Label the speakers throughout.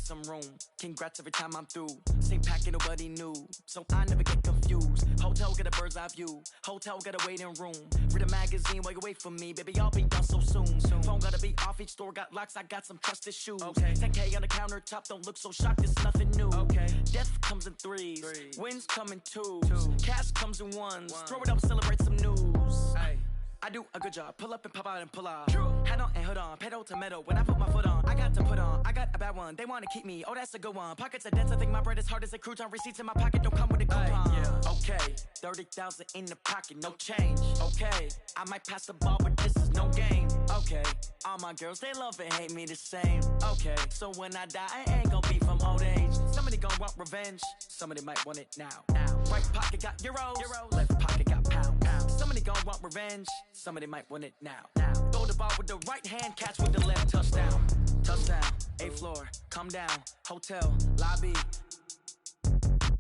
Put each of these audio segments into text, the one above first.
Speaker 1: some room. Congrats every time I'm through. Same packet, nobody knew, so I never get confused. Hotel got a bird's eye view. Hotel got a waiting room. Read a magazine while you wait for me, baby. I'll be done so soon. Phone gotta be off. Each store got locks. I got some trusted shoes. 10K on the countertop. Don't look so shocked. It's nothing new. Death comes in threes. Wins come in twos. Cash comes in ones. Throw it up, celebrate some news. I do a good job. Pull up and pop out and pull out. Head on and hood on. Pedal to metal. When I put my foot on, I got to put on. I got a bad one. They want to keep me. Oh, that's a good one. Pockets are dense. I think my bread is hard as a crouton. Receipts in my pocket don't come with a coupon. Okay, 30,000 in the pocket, no change. Okay, I might pass the ball, but this is no game. Okay, all my girls, they love and hate me the same. Okay, so when I die, I ain't gonna be from old age. Somebody gon' want revenge. Somebody might want it now. Right pocket got euros. Left pocket got pounds. Somebody gon' want revenge. Somebody might want it now. Throw the ball with the right hand, catch with the left. Touchdown. Touchdown. 8th floor. Come down. Hotel. Lobby.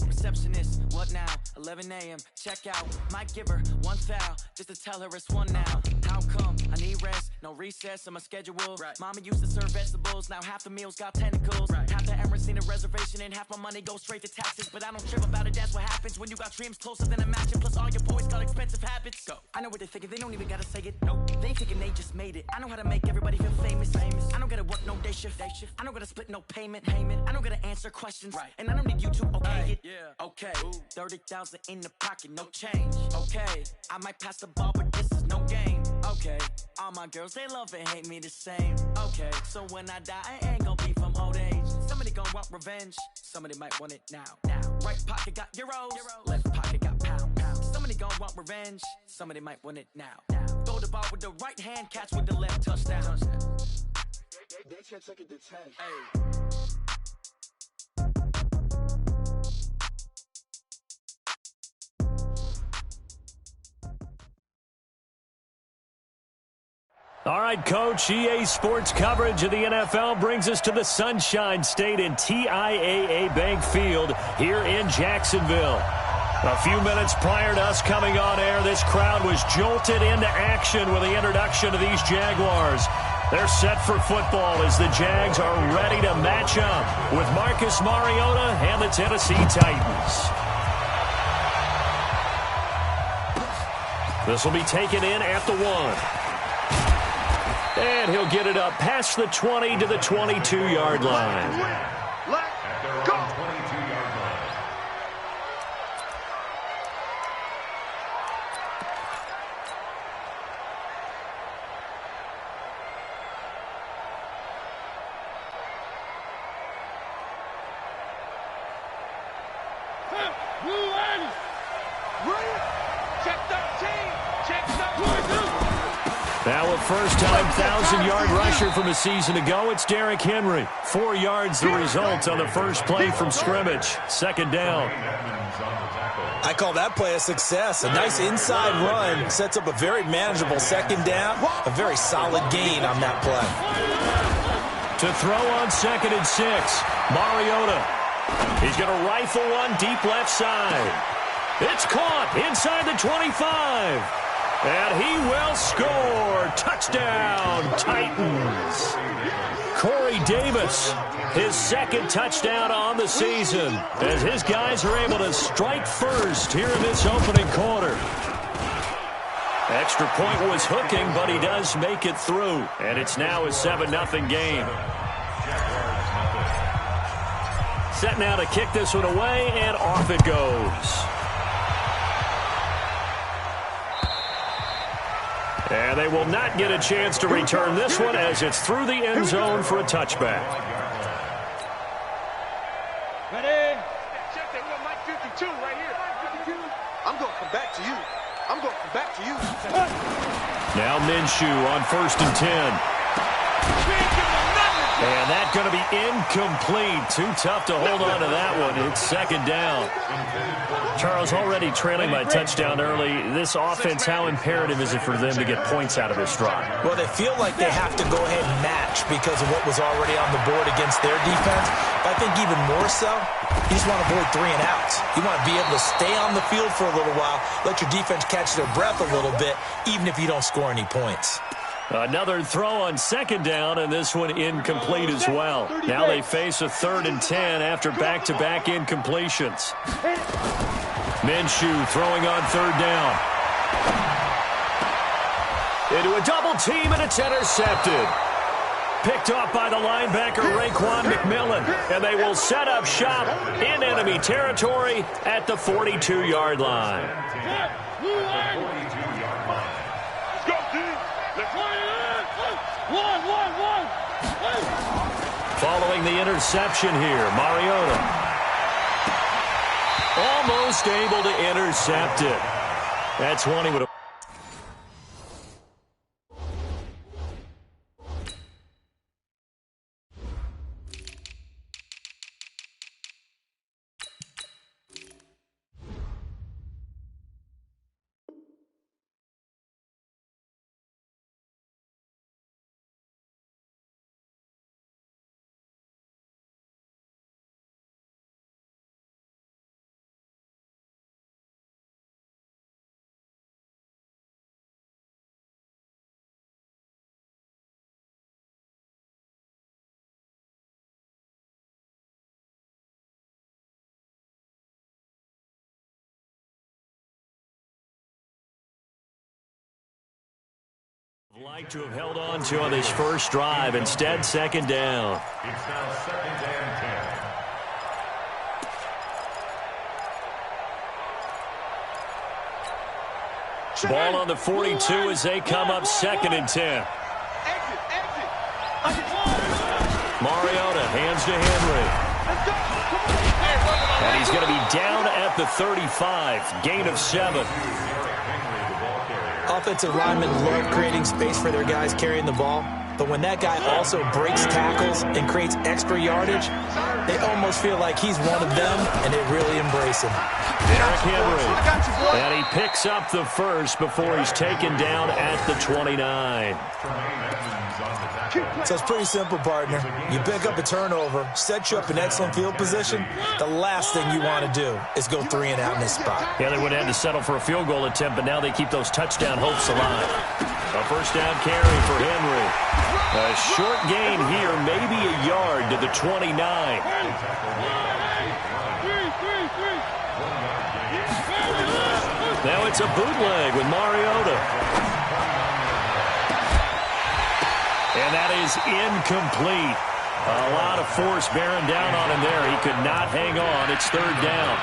Speaker 1: Receptionist, what now? 11 a.m. Check out. Might give her one foul just to tell her it's one now. How come? I need rest, no recess in my schedule. Mama used to serve vegetables, now half the meals got tentacles. Half the Emirates need a reservation and half my money goes straight to taxes. But I don't trip about it, that's what happens when you got dreams closer than a matching. Plus all your boys got expensive habits. Go. I know what they're thinking, they don't even gotta say it. Nope. They ain't thinking they just made it. I know how to make everybody feel famous. I don't gotta work no day shift. I don't gotta split no payment. I don't gotta answer questions. And I don't need you to okay it. Okay, 30,000 in the pocket, no change. Okay, I might pass the ball, but this is no game. Okay, all my girls, they love and hate me the same. Okay, so when I die, I ain't gonna be from old age. Somebody gon' want revenge. Somebody might want it now. Right pocket got euros. Left pocket got pounds. Somebody gon' want revenge. Somebody might want it now. Throw the ball with the right hand, catch with the left. Touchdown.
Speaker 2: They can't take it to 10.
Speaker 3: All right, Coach, EA Sports coverage of the NFL brings us to the Sunshine State in TIAA Bank Field here in Jacksonville. A few minutes prior to us coming on air, this crowd was jolted into action with the introduction of these Jaguars. They're set for football as the Jags are ready to match up with Marcus Mariota and the Tennessee Titans. This will be taken in at the 1. And he'll get it up past the 20 to the 22-yard line.
Speaker 2: Let's go.
Speaker 3: Now a first-time 1,000-yard rusher from a season ago, it's Derrick Henry. 4 yards the result on the first play from scrimmage. Second down.
Speaker 4: I call that play a success. A nice inside run sets up a very manageable second down. A very solid gain on that play.
Speaker 3: To throw on 2nd and 6, Mariota. He's going to rifle one deep left side. It's caught inside the 25. And he will score. Touchdown, Titans. Corey Davis, his second touchdown on the season, as his guys are able to strike first here in this opening quarter. Extra point was hooking, but he does make it through. And it's now a 7-0 game. Set now to kick this one away, and off it goes. And they will not get a chance to return this one as it's through the end zone for a touchback.
Speaker 2: Ready? Check that. We're Mike 52 right here. I'm going to come back to you. I'm going to come back to you.
Speaker 3: Now Minshew on 1st and 10. And that's going to be incomplete. Too tough to hold on to that one. It's second down. Charles, already trailing by touchdown early. This offense, how imperative is it for them to get points out of this drive?
Speaker 4: Well, they feel like they have to go ahead and match because of what was already on the board against their defense. But I think even more so, you just want to avoid 3 and outs. You want to be able to stay on the field for a little while, let your defense catch their breath a little bit, even if you don't score any points.
Speaker 3: Another throw on second down, and this one incomplete as well. Now they face a 3rd and 10 after back-to-back incompletions. Minshew throwing on 3rd down. Into a double team, and it's intercepted. Picked off by the linebacker, Raekwon McMillan. And they will set up shop in enemy territory at the 42-yard line. Following the interception here, Mariota. Almost able to intercept it. That's one he would have. Like to have held on to on this first drive. Instead, second down.
Speaker 5: It's now 2nd and 10.
Speaker 3: Ball on the 42 as they come up 2nd and 10. Mariota hands to Henry. And he's going to be down at the 35. Gain of 7.
Speaker 4: Offensive linemen love creating space for their guys carrying the ball, but when that guy also breaks tackles and creates extra yardage, they almost feel like he's one of them, and they really embrace him.
Speaker 3: Derrick Henry, and he picks up the first before he's taken down at the 29.
Speaker 4: So it's pretty simple, partner. You pick up a turnover, set you up in excellent field position. The last thing you want to do is go 3 and out in this spot.
Speaker 3: Yeah, they would have had to settle for a field goal attempt, but now they keep those touchdown hopes alive. A first down carry for Henry. A short gain here, maybe a yard to the 29. Now it's a bootleg with Mariota. And that is incomplete. A lot of force bearing down on him there. He could not hang on. It's 3rd down.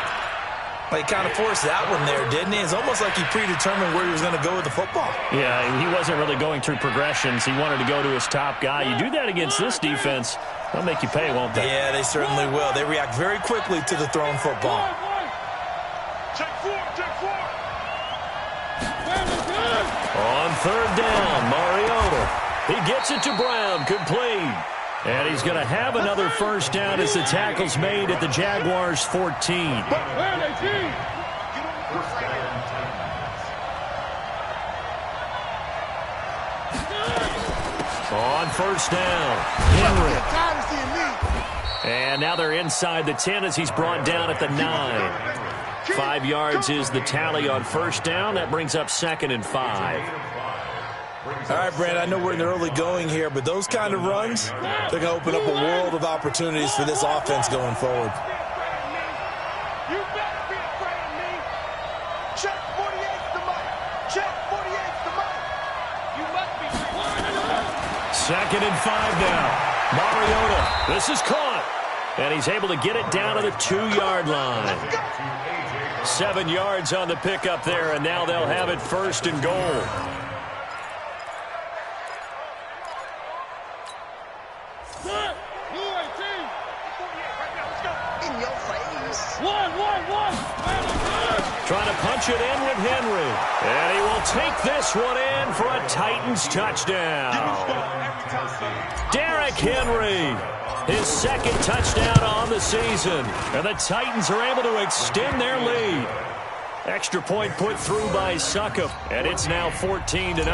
Speaker 4: Well, he kind of forced that one there, didn't he? It's almost like he predetermined where he was going to go with the football.
Speaker 3: Yeah, he wasn't really going through progressions. He wanted to go to his top guy. You do that against this defense, they'll make you pay, won't they?
Speaker 4: Yeah, they certainly will. They react very quickly to the thrown football.
Speaker 2: Check 4, check 4.
Speaker 3: On 3rd down, Mariota. He gets it to Brown, complete. And he's going to have another first down as the tackle's made at the Jaguars' 14. On first down, Henry. And now they're inside the 10 as he's brought down at the 9. 5 yards is the tally on first down. That brings up 2nd and 5.
Speaker 4: All right, Brad, I know we're in the early going here, but those kind of runs, they're going to open up a world of opportunities for this offense going forward.
Speaker 2: You better be afraid of me. Check 48's the money. Check 48's the money. You must be.
Speaker 3: 2nd and 5 now. Mariota, this is caught. And he's able to get it down to the 2-yard line. 7 yards on the pickup there, and now they'll have it 1st and goal. Trying to punch it in with Henry. And he will take this one in for a Titans touchdown. Derrick Henry, his 2nd touchdown on the season. And the Titans are able to extend their lead. Extra point put through by Succop. And it's now 14-0.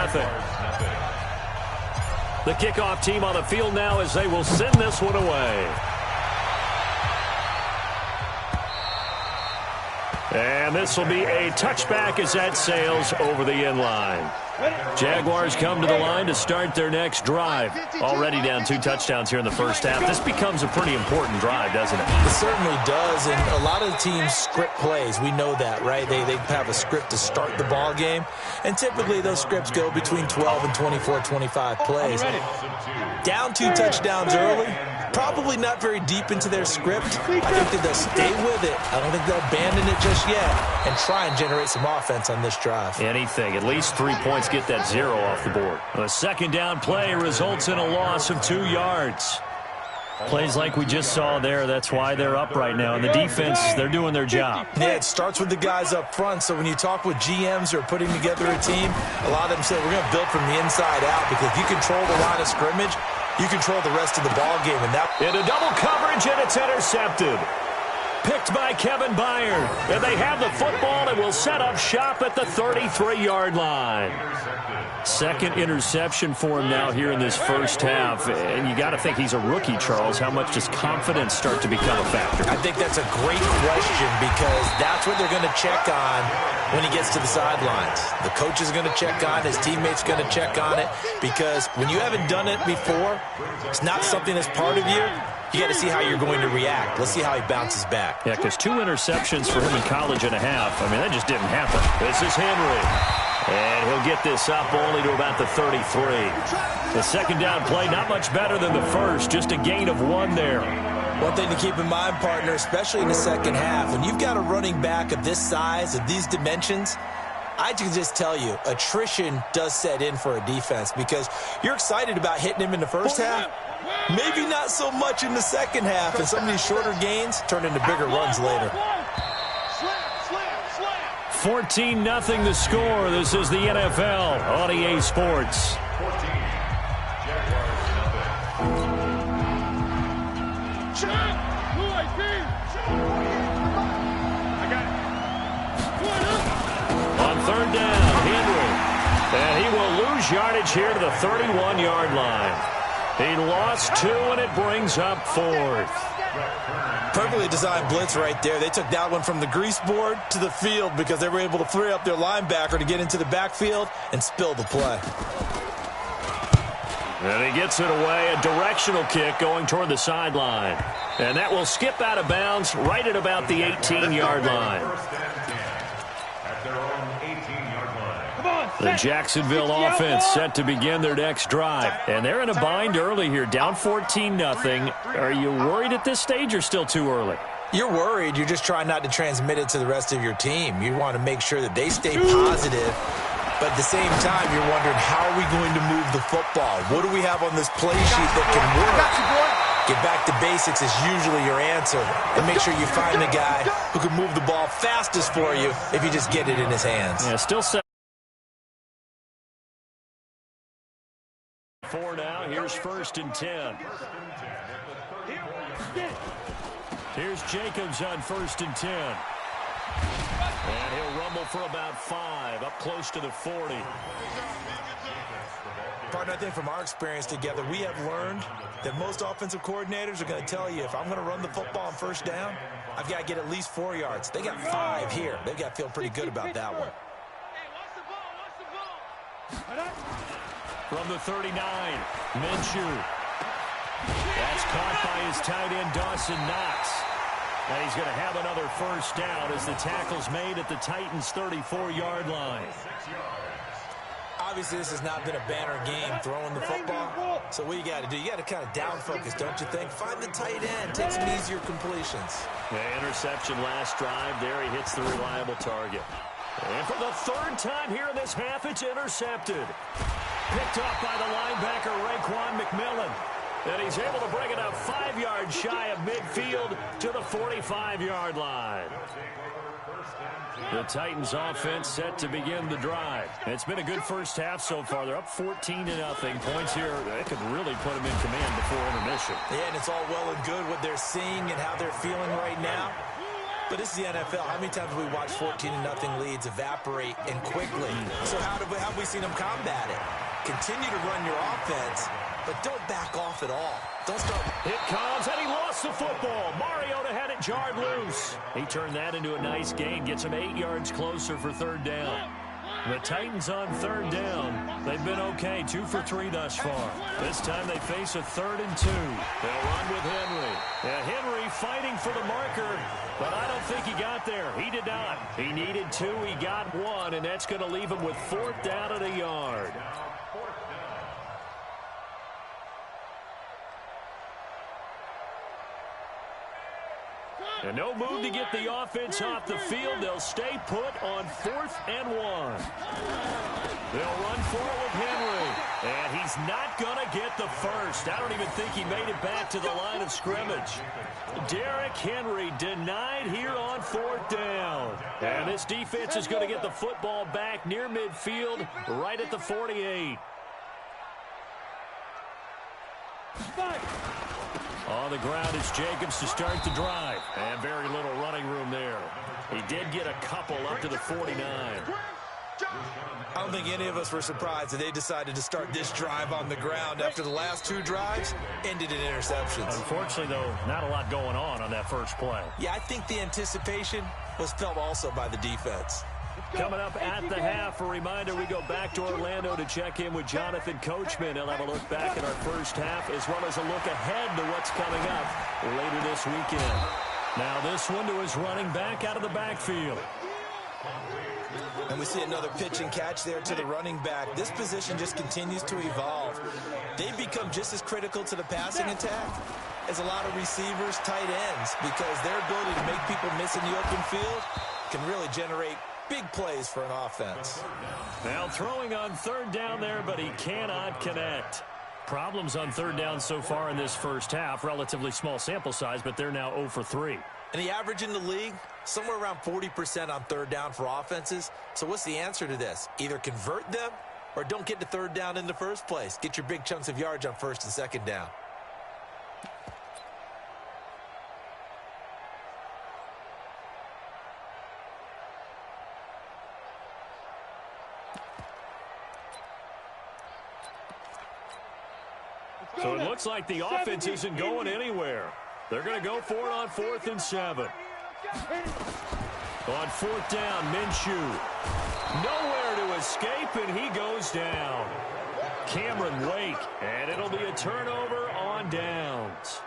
Speaker 3: The kickoff team on the field now as they will send this one away. And And this will be a touchback as that sails over the end line. Jaguars come to the line to start their next drive. Already down 2 touchdowns here in the first half. This becomes a pretty important drive, doesn't it?
Speaker 4: It certainly does, and a lot of the teams script plays. We know that, right? They have a script to start the ball game, and typically those scripts go between 12 and 24, 25 plays. Down 2 touchdowns early, probably not very deep into their script. I think that they'll stay with it. I don't think they'll abandon it just yet and try and generate some offense on this drive.
Speaker 3: Anything. At least 3 points, get that 0 off the board. A second down play results in a loss of 2 yards. Plays like we just saw there, that's why they're up right now. And the defense, they're doing their job.
Speaker 4: Yeah, it starts with the guys up front. So when you talk with GMs who are putting together a team, a lot of them say, we're going to build from the inside out, because if you control the line of scrimmage, you control the rest of the ball game. And that
Speaker 3: into double coverage, and it's intercepted. Picked by Kevin Byard. And they have the football and will set up shop at the 33-yard line. Second interception for him now here in this first half. And you got to think he's a rookie, Charles. How much does confidence start to become a factor?
Speaker 4: I think that's a great question, because that's what they're going to check on when he gets to the sidelines. The coach is going to check on it. His teammates going to check on it, because when you haven't done it before, it's not something that's part of you. You got to see how you're going to react. Let's see how he bounces back.
Speaker 3: Yeah, because 2 interceptions for him in college and a half. I mean, that just didn't happen. This is Henry. And he'll get this up only to about the 33. The second down play, not much better than the first. Just a gain of 1 there.
Speaker 4: One thing to keep in mind, partner, especially in the second half, when you've got a running back of this size, of these dimensions, I can just tell you, attrition does set in for a defense, because you're excited about hitting him in the first half. Maybe not so much in the second half, and some of these shorter gains turn into bigger runs later.
Speaker 3: 14-0 the score. This is the NFL on EA Sports. On third down, Henry. And he will lose yardage here to the 31-yard line. He lost 2, and it brings up 4th.
Speaker 4: Perfectly designed blitz right there. They took that one from the grease board to the field, because they were able to free up their linebacker to get into the backfield and spill the play.
Speaker 3: And he gets it away, a directional kick going toward the sideline. And that will skip out of bounds right at about the 18-yard line. The Jacksonville offense set to begin their next drive. And they're in a bind early here, down 14-0. Are you worried at this stage, or still too early?
Speaker 4: You're worried. You're just trying not to transmit it to the rest of your team. You want to make sure that they stay positive. But at the same time, you're wondering, how are we going to move the football? What do we have on this play sheet that can work? Get back to basics is usually your answer. And make sure you find the guy who can move the ball fastest for you if you just get it in his hands.
Speaker 3: Yeah, still set. 4 now. Here's 1st and 10. Here's Jacobs on 1st and 10. And he'll rumble for about 5, up close to the 40.
Speaker 4: Partner, I think from our experience together, we have learned that most offensive coordinators are going to tell you, if I'm going to run the football on first down, I've got to get at least 4 yards. They got 5 here. They've got to feel pretty good about that one.
Speaker 3: From the 39, Minshew. That's caught by his tight end, Dawson Knox. And he's going to have another first down as the tackle's made at the Titans' 34-yard line.
Speaker 4: Obviously, this has not been a banner game throwing the football. So what you got to do, you got to kind of down focus, don't you think? Find the tight end, take some easier completions.
Speaker 3: The interception last drive there. He hits the reliable target. And for the 3rd time here in this half, it's intercepted. Picked up by the linebacker, Raekwon McMillan. And he's able to bring it up 5 yards shy of midfield to the 45-yard line. The Titans offense set to begin the drive. It's been a good first half so far. They're up 14-0. Points here, that could really put them in command before intermission.
Speaker 4: Yeah, and it's all well and good what they're seeing and how they're feeling right now. But this is the NFL. How many times have we watched 14-0 leads evaporate and quickly? So how have we seen them combat it? Continue to run your offense, but don't back off at all. Don't start.
Speaker 3: It comes, and he lost the football. Mariota had it jarred loose. He turned that into a nice gain, gets him 8 yards closer for third down. The Titans on third down. They've been okay, 2 for 3 thus far. This time they face a 3rd and 2. They'll run with Henry. Yeah, Henry fighting for the marker, but I don't think he got there. He did not. He needed 2. He got 1, and that's going to leave him with 4th down at a yard. And no move to get the offense off the field. They'll stay put on 4th and 1. They'll run for it with Henry. And he's not going to get the first. I don't even think he made it back to the line of scrimmage. Derrick Henry denied here on 4th down. And this defense is going to get the football back near midfield, right at the 48. On the ground is Jacobs to start the drive. And very little running room there. He did get a couple up to the 49.
Speaker 4: I don't think any of us were surprised that they decided to start this drive on the ground after the last 2 drives ended in interceptions.
Speaker 3: Unfortunately, though, not a lot going on that first play.
Speaker 4: Yeah, I think the anticipation was felt also by the defense.
Speaker 3: Coming up at the half, a reminder, we go back to Orlando to check in with Jonathan Coachman. He'll have a look back at our first half as well as a look ahead to what's coming up later this weekend. Now this one to his running back out of the backfield.
Speaker 4: And we see another pitch and catch there to the running back. This position just continues to evolve. They've become just as critical to the passing attack as a lot of receivers, tight ends, because their ability to make people miss in the open field can really generate big plays for an offense.
Speaker 3: Now throwing on 3rd down there, but he cannot connect. Problems on 3rd down so far in this first half. Relatively small sample size, but they're now 0 for 3.
Speaker 4: And the average in the league, somewhere around 40% on 3rd down for offenses. So what's the answer to this? Either convert them or don't get to 3rd down in the first place. Get your big chunks of yards on 1st and 2nd down.
Speaker 3: So it looks like the offense isn't going anywhere. They're going to go for it on 4th and 7. On 4th down, Minshew. Nowhere to escape, and he goes down. Cameron Wake, and it'll be a turnover on downs.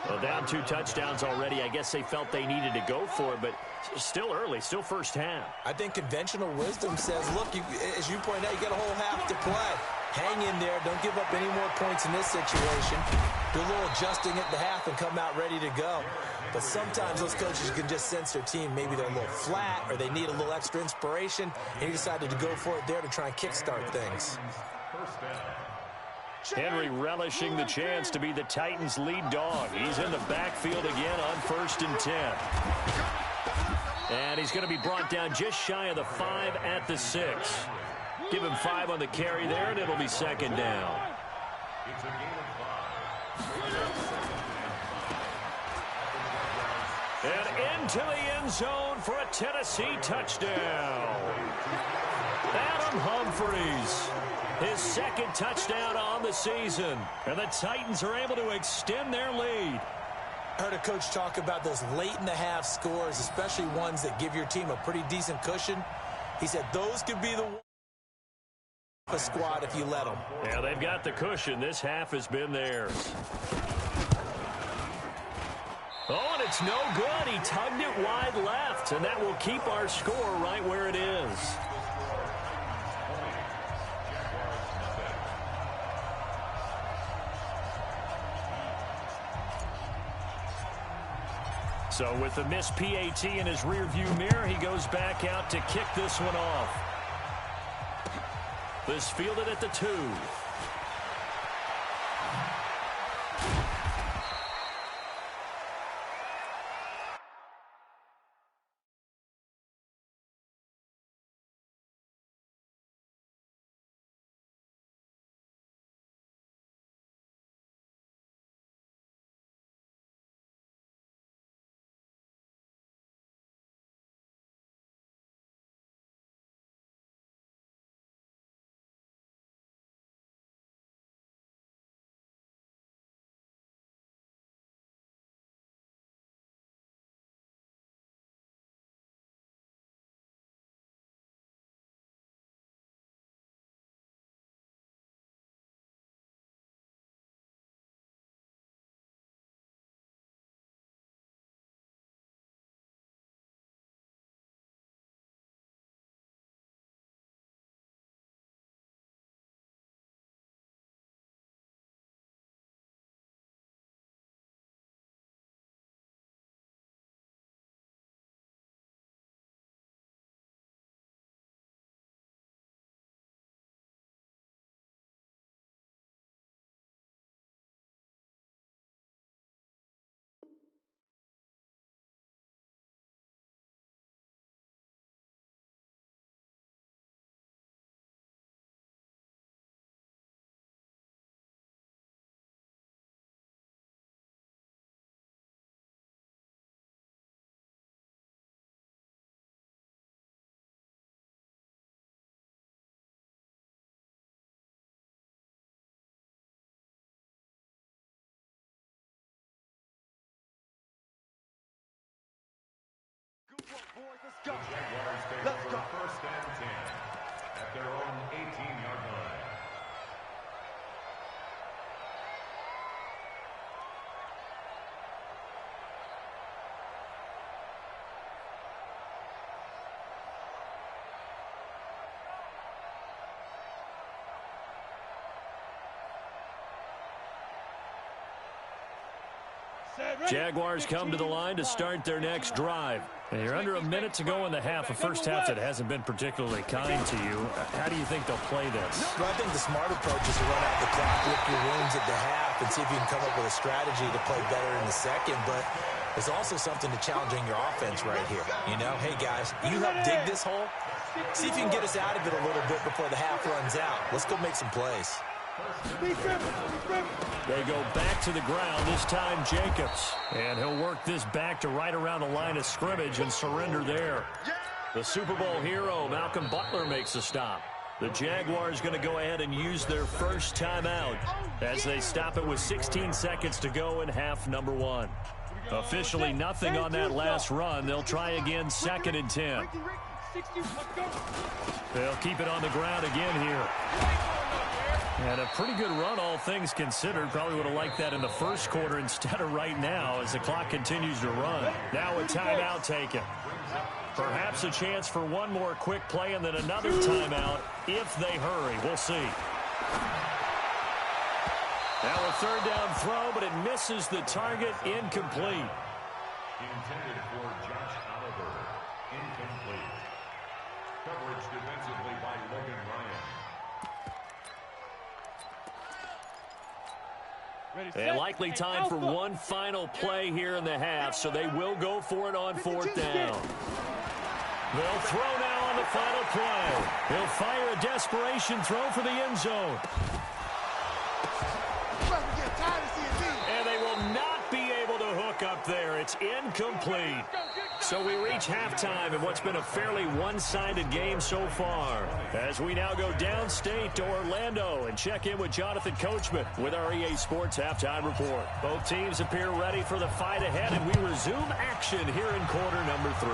Speaker 3: Well, down 2 touchdowns already. I guess they felt they needed to go for it, but still early, still first half.
Speaker 4: I think conventional wisdom says, look, as you point out, you got a whole half to play. Hang in there. Don't give up any more points in this situation. Do a little adjusting at the half and come out ready to go. But sometimes those coaches can just sense their team. Maybe they're a little flat or they need a little extra inspiration. And he decided to go for it there to try and kickstart things.
Speaker 3: Henry relishing the chance to be the Titans' lead dog. He's in the backfield again on 1st and 10. And he's going to be brought down just shy of the 5 at the 6. Give him 5 on the carry there, and it'll be 2nd down. And into the end zone for a Tennessee touchdown. Adam Humphries, his 2nd touchdown on the season. And the Titans are able to extend their lead.
Speaker 4: I heard a coach talk about those late-in-the-half scores, especially ones that give your team a pretty decent cushion. He said those could be the a squad if you let them.
Speaker 3: Yeah, they've got the cushion. This half has been theirs. Oh, and it's no good. He tugged it wide left, and that will keep our score right where it is. So with the missed PAT in his rearview mirror, he goes back out to kick this one off. This fielded at the 2.
Speaker 2: boys. Let's go.
Speaker 5: Jaguars take
Speaker 2: Let's
Speaker 5: over
Speaker 2: go.
Speaker 5: first and 10 at their own 18-yard line.
Speaker 3: Jaguars come to the line to start their next drive. And you're under a minute to go in the half, a first half that hasn't been particularly kind to you. How do you think they'll play this?
Speaker 4: Well, I think the smart approach is to run out the clock, lick your wounds at the half, and see if you can come up with a strategy to play better in the second. But there's also something to challenging your offense right here. You know, hey, guys, you help dig this hole. See if you can get us out of it a little bit before the half runs out. Let's go make some plays.
Speaker 3: They go back to the ground, this time Jacobs. And he'll work this back to right around the line of scrimmage and surrender there. The Super Bowl hero, Malcolm Butler, makes a stop. The Jaguars going to go ahead and use their first timeout as they stop it with 16 seconds to go in half number one. Officially nothing on that last run. They'll try again, second and 10. They'll keep it on the ground again here. And a pretty good run, all things considered. Probably would have liked that in the first quarter instead of right now as the clock continues to run. Now a timeout taken. Perhaps a chance for one more quick play and then another timeout if they hurry. We'll see. Now a third down throw, but it misses the target, incomplete.
Speaker 5: Intended for Josh Oliver. Incomplete. Coverage defensively by Logan Ryan.
Speaker 3: And likely time for one final play here in the half, so they will go for it on fourth down. They'll throw now on the final play. He'll fire a desperation throw for the end zone. And they will not be able to hook up there. It's incomplete. So we reach halftime in what's been a fairly one-sided game so far. As we now go downstate to Orlando and check in with Jonathan Coachman with our EA Sports Halftime Report. Both teams appear ready for the fight ahead, and we resume action here in quarter number 3.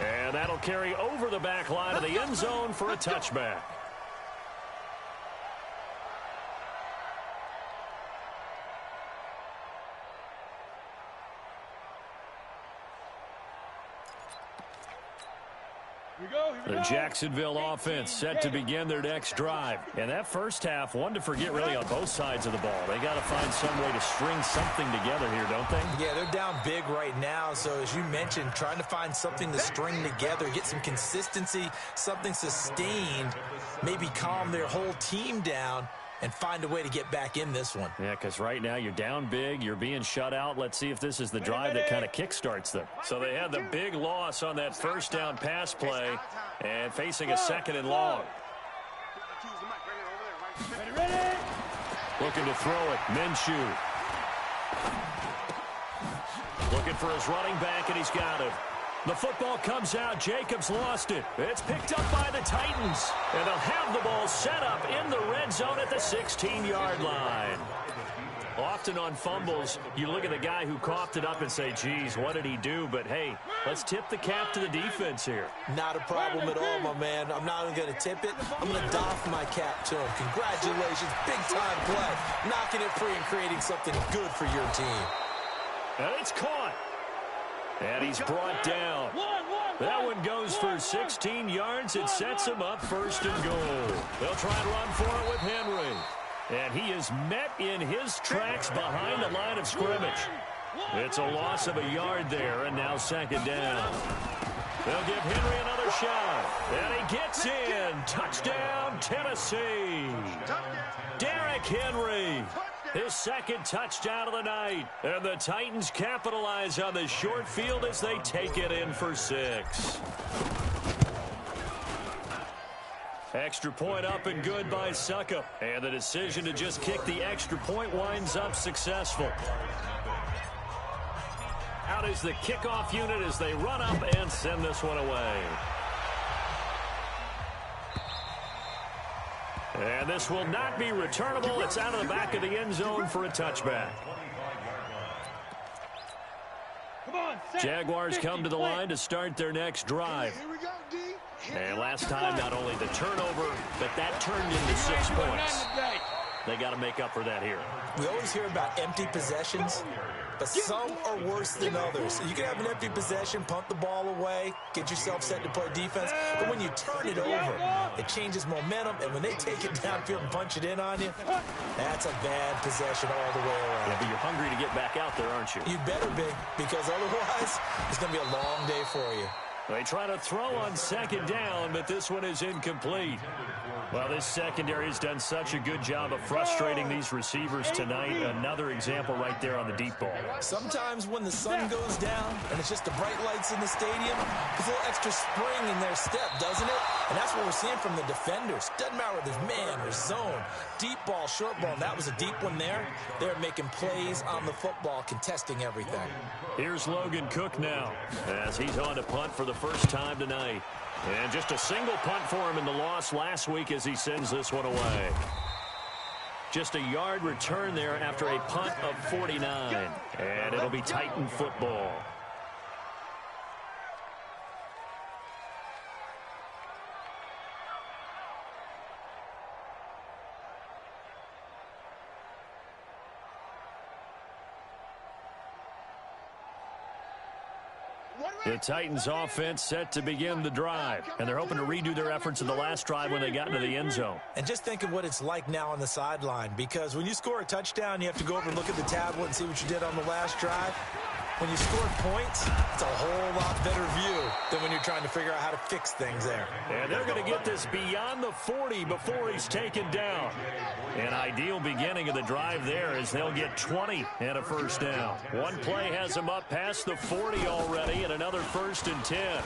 Speaker 3: And that'll carry over the back line of the end zone for a touchback. The Jacksonville offense set to begin their next drive. And that first half, one to forget really on both sides of the ball. They got to find some way to string something together here, don't they?
Speaker 4: Yeah, they're down big right now. So as you mentioned, trying to find something to string together, get some consistency, something sustained, maybe calm their whole team down and find a way to get back in this one.
Speaker 3: Yeah, because right now you're down big, you're being shut out. Let's see if this is the drive that kind of kickstarts them. So they had the big loss on that first down pass play and facing a second and long. Looking to throw it, Minshew. Looking for his running back, and he's got it. The football comes out. Jacobs lost it. It's picked up by the Titans. And they'll have the ball set up in the red zone at the 16-yard line. Often on fumbles, you look at the guy who coughed it up and say, geez, what did he do? But, hey, let's tip the cap to the defense here.
Speaker 4: Not a problem at all, my man. I'm not even going to tip it. I'm going to doff my cap to him. Congratulations. Big-time play. Knocking it free and creating something good for your team.
Speaker 3: And it's caught. And he's brought down. That one goes for 16 yards. It sets him up first and goal. They'll try and run for it with Henry. And he is met in his tracks behind the line of scrimmage. It's a loss of a yard there, and now second down. They'll give Henry another shot. And he gets in. Touchdown, Tennessee. Derrick Henry. His second touchdown of the night. And the Titans capitalize on the short field as they take it in for 6. Extra point up and good by Suckup. And the decision to just kick the extra point winds up successful. Out is the kickoff unit as they run up and send this one away. And this will not be returnable. It's out of the back of the end zone for a touchback. Jaguars come to the line to start their next drive. And last time, not only the turnover, but that turned into 6 points. They got to make up for that here.
Speaker 4: We always hear about empty possessions, but some are worse than others. You can have an empty possession, punt the ball away, get yourself set to play defense, but when you turn it over, it changes momentum, and when they take it downfield and punch it in on you, that's a bad possession all the way around.
Speaker 3: Yeah, but you're hungry to get back out there, aren't you?
Speaker 4: You better be, because otherwise, it's going to be a long day for you.
Speaker 3: They try to throw on second down, but this one is incomplete. Well, this secondary has done such a good job of frustrating these receivers tonight. Another example right there on the deep ball.
Speaker 4: Sometimes when the sun goes down and it's just the bright lights in the stadium, there's a little extra spring in their step, doesn't it? And that's what we're seeing from the defenders. Doesn't matter whether there's man or zone, deep ball, short ball, and that was a deep one there. They're making plays on the football, contesting everything.
Speaker 3: Here's Logan Cook now as he's on to punt for the first time tonight. And just a single punt for him in the loss last week as he sends this one away. Just a yard return there after a punt of 49. And it'll be Titan football. The Titans offense set to begin the drive, and they're hoping to redo their efforts in the last drive when they got into the end zone.
Speaker 4: And just think of what it's like now on the sideline, because when you score a touchdown, you have to go over and look at the tablet and see what you did on the last drive. When you score points, it's a whole lot better view than when you're trying to figure out how to fix things there.
Speaker 3: And they're going to get this beyond the 40 before he's taken down. An ideal beginning of the drive there as they'll get 20 and a first down. One play has them up past the 40 already, and another 1st and 10.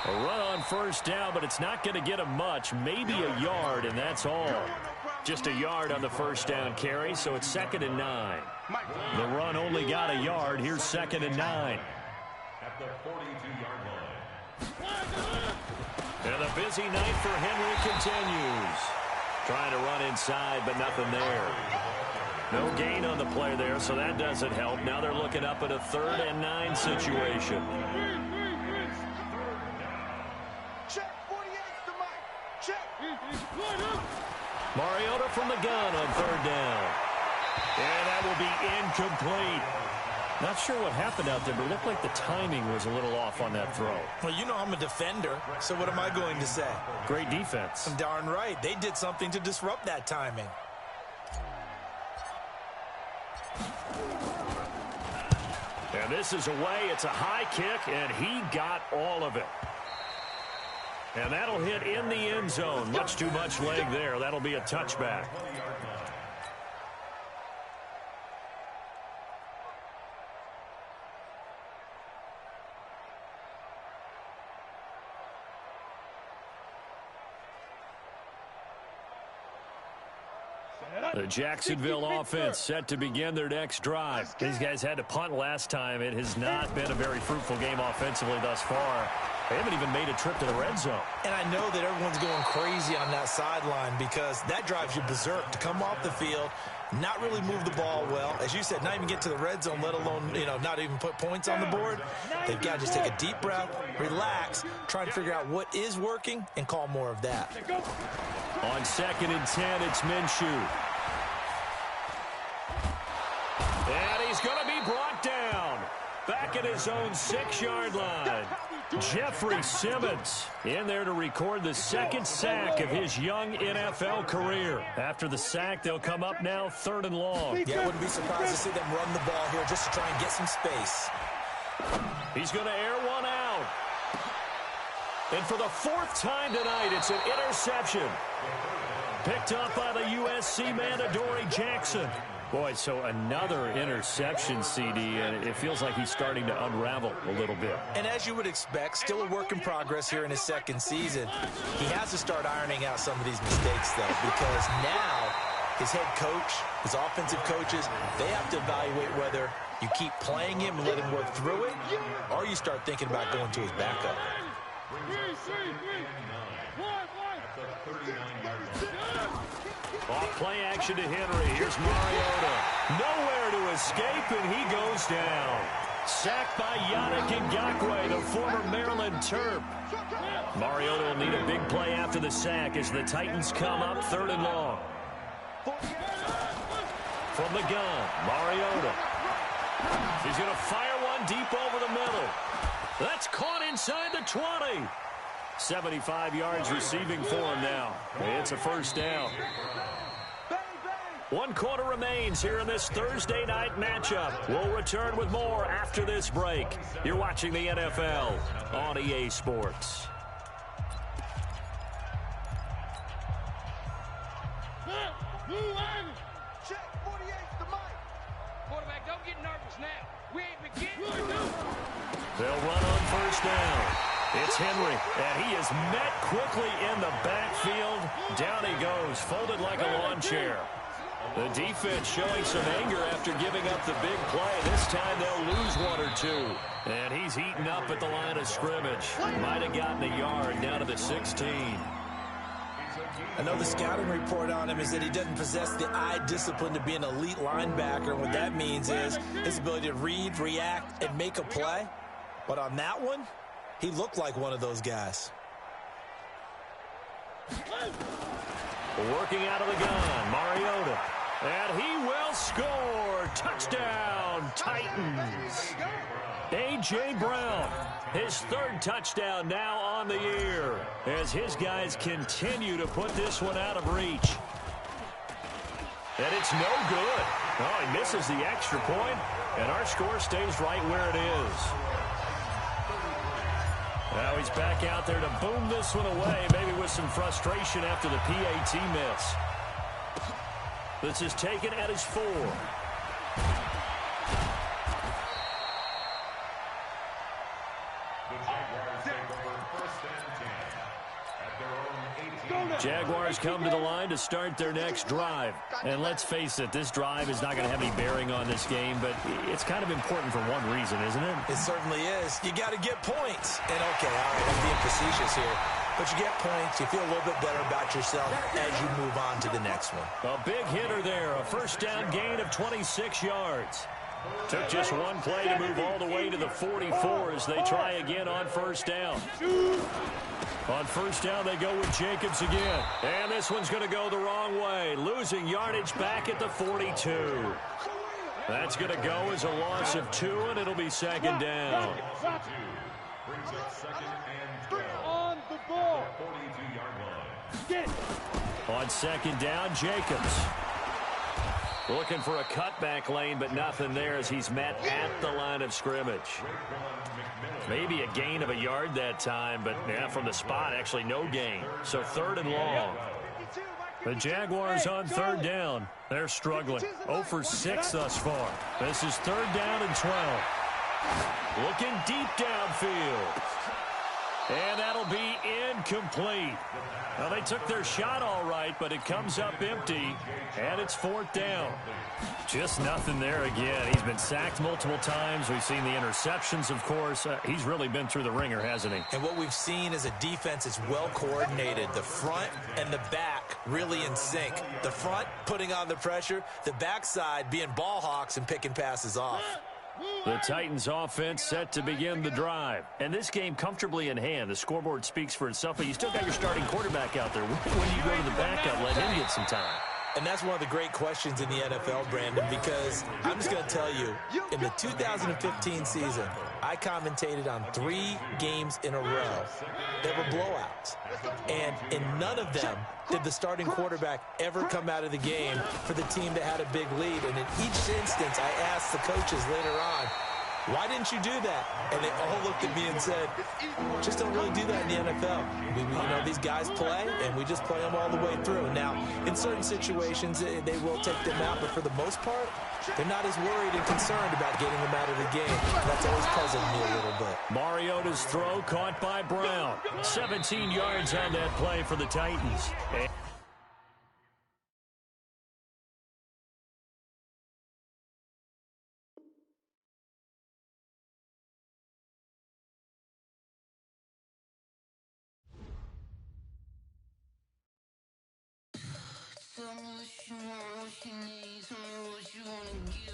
Speaker 3: A run on first down, but it's not going to get them much, maybe a yard, and that's all. Just a yard on the first down carry, so it's 2nd and 9. The run only got a yard. Here's 2nd and 9.
Speaker 5: At the 42-yard line.
Speaker 3: And the busy night for Henry continues. Trying to run inside, but nothing there. No gain on the play there, so that doesn't help. Now they're looking up at a 3rd and 9 situation.
Speaker 2: Check, 48's the mic. Check.
Speaker 3: Mariota from the gun on 3rd down. And that will be incomplete. Not sure what happened out there, but it looked like the timing was a little off on that throw.
Speaker 4: Well, you know I'm a defender, so what am I going to say?
Speaker 3: Great defense.
Speaker 4: Darn right. They did something to disrupt that timing.
Speaker 3: And this is away. It's a high kick, and he got all of it. And that'll hit in the end zone. Much too much leg there. That'll be a touchback. The Jacksonville offense set to begin their next drive. These guys had to punt last time. It has not been a very fruitful game offensively thus far. They haven't even made a trip to the red zone.
Speaker 4: And I know that everyone's going crazy on that sideline because that drives you berserk to come off the field, not really move the ball well. As you said, not even get to the red zone, let alone, not even put points on the board. They've got to just take a deep breath, relax, try and figure out what is working, and call more of that.
Speaker 3: On 2nd and 10, it's Minshew. And he's going to be brought down. Back at his own 6-yard line. Jeffrey Simmons in there to record the 2nd sack of his young NFL career. After the sack, they'll come up now 3rd and long.
Speaker 4: Yeah, I wouldn't be surprised to see them run the ball here just to try and get some space.
Speaker 3: He's going to air one out. And for the 4th time tonight, it's an interception. Picked up by the USC man, Adoree Jackson. Boy, so another interception, CD, and it feels like he's starting to unravel a little bit.
Speaker 4: And as you would expect, still a work in progress here in his 2nd season. He has to start ironing out some of these mistakes, though, because now his head coach, his offensive coaches, they have to evaluate whether you keep playing him and let him work through it, or you start thinking about going to his backup.
Speaker 3: Off play action to Henry. Here's Mariota. Nowhere to escape, and he goes down. Sacked by Yannick Ngakoue, the former Maryland Terp. Mariota will need a big play after the sack as the Titans come up 3rd and long. From the gun, Mariota. He's going to fire one deep over the middle. That's caught inside the 20. 75 yards receiving for him now. It's a first down. 1 quarter remains here in this Thursday night matchup. We'll return with more after this break. You're watching the NFL on EA Sports.
Speaker 2: Check 48's the mic.
Speaker 6: Quarterback, don't get nervous now. We ain't beginning.
Speaker 3: They'll run on first down. It's Henry, and he is met quickly in the backfield. Down he goes, folded like a lawn chair. The defense showing some anger after giving up the big play. This time they'll lose 1 or 2. And he's heating up at the line of scrimmage. Might have gotten a yard down to the 16.
Speaker 4: I know the scouting report on him is that he doesn't possess the eye discipline to be an elite linebacker. And what that means is his ability to read, react, and make a play. But on that one, he looked like one of those guys.
Speaker 3: Working out of the gun, Mariota. And he will score. Touchdown, Titans. A.J. Brown, his 3rd touchdown now on the year as his guys continue to put this one out of reach. And it's no good. Oh, he misses the extra point, and our score stays right where it is. Now he's back out there to boom this one away, maybe with some frustration after the PAT miss. This is taken at his 4. Jaguars come to the line to start their next drive. And let's face it, this drive is not going to have any bearing on this game, but it's kind of important for one reason, isn't it?
Speaker 4: It certainly is. You got to get points. And, okay, all right, I'm being facetious here. But you get points, you feel a little bit better about yourself as you move on to the next one.
Speaker 3: A big hitter there, a first down gain of 26 yards. Took just one play to move all the way to the 44 as they try again on first down. On first down, they go with Jacobs again. And this one's going to go the wrong way, losing yardage back at the 42. That's going to go as a loss of 2, and it'll be 2nd down.
Speaker 5: Brings up 2nd and 12.
Speaker 2: On the ball.
Speaker 5: 42-yard line.
Speaker 3: On 2nd down, Jacobs. Looking for a cutback lane, but nothing there as he's met at the line of scrimmage. Maybe a gain of a yard that time, but yeah, from the spot, actually no gain. So 3rd and long. The Jaguars on 3rd down. They're struggling. 0 for 6 thus far. This is 3rd down and 12. Looking deep downfield. And that'll be incomplete. Now, they took their shot all right, but it comes up empty, and it's 4th down. Just nothing there again. He's been sacked multiple times. We've seen the interceptions, of course. He's really been through the ringer, hasn't he?
Speaker 4: And what we've seen is a defense that's well coordinated. The front and the back really in sync. The front putting on the pressure, the backside being ball hawks and picking passes off.
Speaker 3: The Titans offense set to begin the drive. And this game comfortably in hand. The scoreboard speaks for itself, but you still got your starting quarterback out there. When do you go to the backup, let him get some time?
Speaker 4: And that's one of the great questions in the NFL, Brandon, because I'm just going to tell you, in the 2015 season, I commentated on 3 games in a row that were blowouts. And in none of them did the starting quarterback ever come out of the game for the team that had a big lead. And in each instance, I asked the coaches later on, why didn't you do that? And they all looked at me and said, just don't really do that in the NFL. These guys play, and we just play them all the way through. Now, in certain situations, they will take them out, but for the most part, they're not as worried and concerned about getting them out of the game. That's always puzzled me a little bit.
Speaker 3: Mariota's throw caught by Brown. 17 yards on that play for the Titans.
Speaker 7: Tell me what you want, what you need. Tell me what you wanna give.